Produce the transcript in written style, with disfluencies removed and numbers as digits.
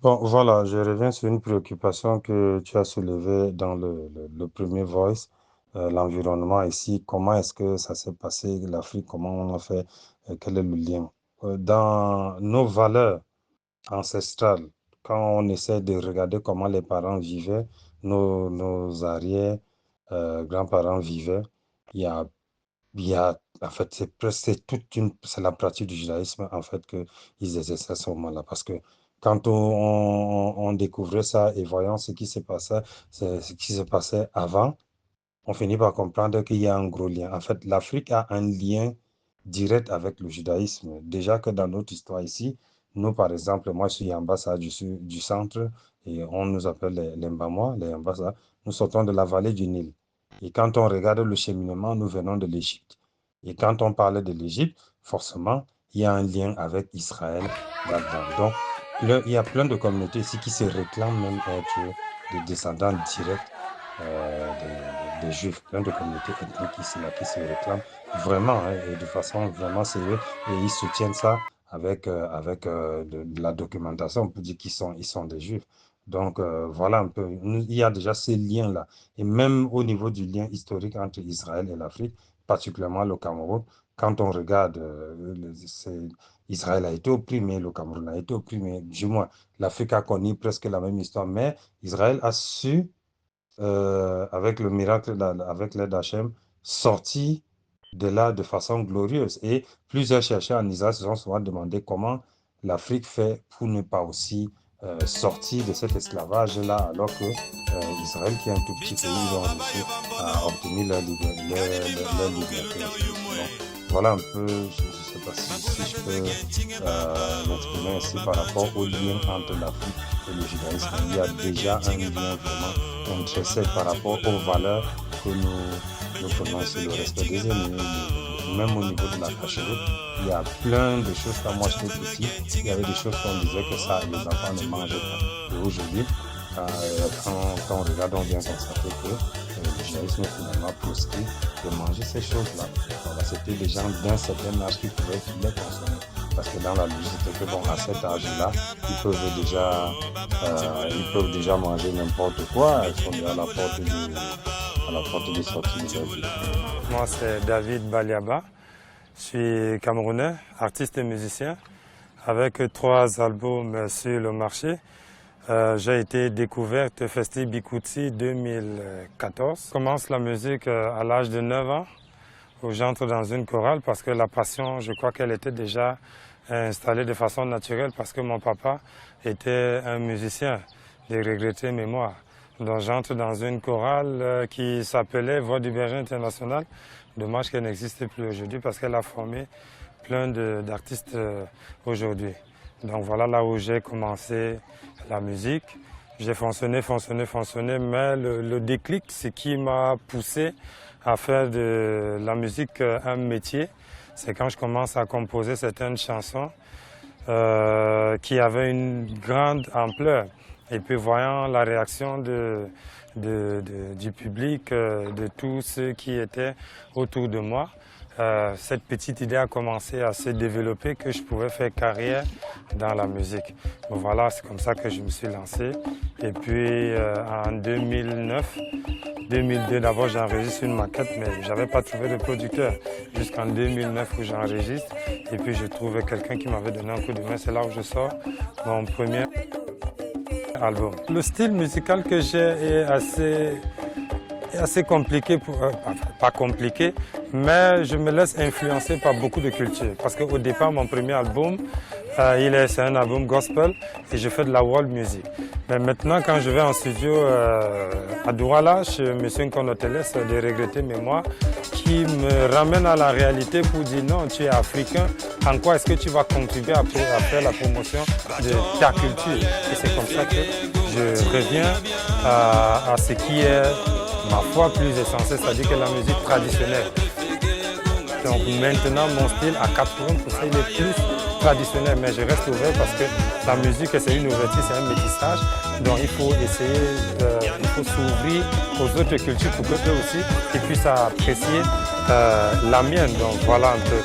Bon, voilà, je reviens sur une préoccupation que tu as soulevée dans le premier voice, l'environnement ici. Comment est-ce que ça s'est passé, l'Afrique, comment on a fait, quel est le lien? Dans nos valeurs ancestrales, quand on essaie de regarder comment les parents vivaient, nos arrière, grands-parents vivaient, il y a en fait, c'est la pratique du judaïsme, en fait, qu'ils exerçaient à ce moment-là. Parce que quand on découvrait ça et voyant ce qui se passait, ce qui se passait avant, on finit par comprendre qu'il y a un gros lien. En fait, l'Afrique a un lien direct avec le judaïsme. Déjà que dans notre histoire ici, nous, par exemple, moi, je suis ambassadeur du centre et on nous appelle les Mbamois, les ambassadeurs. Nous sortons de la vallée du Nil. Et quand on regarde le cheminement, nous venons de l'Égypte. Et quand on parle de l'Égypte, forcément, il y a un lien avec Israël là-dedans. Donc, il y a plein de communautés ici qui se réclament même être des descendants directs des Juifs, plein de communautés ethniques ici, là, qui se réclament vraiment, hein, et de façon vraiment sérieuse, et ils soutiennent ça avec de la documentation. On peut dire ils sont des Juifs. Donc, voilà un peu, il y a déjà ces liens-là. Et même au niveau du lien historique entre Israël et l'Afrique, particulièrement le Cameroun, quand on regarde, Israël a été opprimé, le Cameroun a été opprimé, du moins, l'Afrique a connu presque la même histoire, mais Israël a su avec le miracle, avec l'aide d'Hachem, sorti de là de façon glorieuse. Et plusieurs chercheurs en Israël se sont souvent demandé comment l'Afrique fait pour ne pas aussi sortir de cet esclavage-là, alors que Israël, qui est un tout petit pays, ils ont réussi à obtenir leur liberté. Donc, voilà un peu, je ne sais pas si je peux m'exprimer ainsi par rapport au lien entre l'Afrique et le judaïsme. Il y a déjà un lien vraiment intrinsèque par rapport aux valeurs que nous prenons sur le respect des aînés, même au niveau de la cacheroute. Il y a plein de choses. Quand moi j'étais petit, il y avait des choses qu'on disait que ça, les enfants ne mangeaient pas. Et aujourd'hui, quand on regarde, on vient constater que le judaïsme finalement proscrit de manger ces choses-là. Voilà, c'était des gens d'un certain âge qui pouvaient les consommer. Parce que dans la logique, c'était que bon, à cet âge-là, ils peuvent déjà manger n'importe quoi. Ils sont déjà à la porte de sortie de leur vie. Moi, c'est David Baliaba. Je suis camerounais, artiste et musicien, avec 3 albums sur le marché. J'ai été découverte au Festi Bikutsi 2014. Je commence la musique à l'âge de 9 ans, où j'entre dans une chorale parce que la passion, je crois qu'elle était déjà installée de façon naturelle parce que mon papa était un musicien de regrettée mémoire. Donc j'entre dans une chorale qui s'appelait Voix du Berger International. Dommage qu'elle n'existe plus aujourd'hui parce qu'elle a formé plein d'artistes aujourd'hui. Donc voilà là où j'ai commencé la musique. J'ai fonctionné, mais le déclic, ce qui m'a poussé à faire de la musique un métier, c'est quand je commence à composer certaines chansons qui avaient une grande ampleur. Et puis voyant la réaction du public, de tous ceux qui étaient autour de moi, cette petite idée a commencé à se développer que je pouvais faire carrière dans la musique. Donc voilà, c'est comme ça que je me suis lancé. Et puis en 2002, d'abord j'enregistre une maquette, mais je n'avais pas trouvé de producteur. Jusqu'en 2009 où j'enregistre. Et puis j'ai trouvé quelqu'un qui m'avait donné un coup de main. C'est là où je sors mon premier album. Le style musical que j'ai est assez compliqué, pas compliqué, mais je me laisse influencer par beaucoup de cultures. Parce qu'au départ, mon premier album, c'est un album gospel et je fais de la world music. Mais maintenant, quand je vais en studio à Douala, chez M. Nkonoteles, de regretter mémoire, qui me ramène à la réalité pour dire non, tu es africain, en quoi est-ce que tu vas contribuer à faire la promotion de ta culture? Et c'est comme ça que je reviens à ce qui est ma foi plus essentielle, c'est-à-dire que la musique traditionnelle. Donc maintenant, mon style à 80%, il est plus traditionnel, mais je reste ouvert parce que la musique, c'est une ouverture, c'est un métissage. Donc il faut essayer, il faut s'ouvrir aux autres cultures pour qu'eux aussi ils puissent apprécier la mienne. Donc voilà un peu.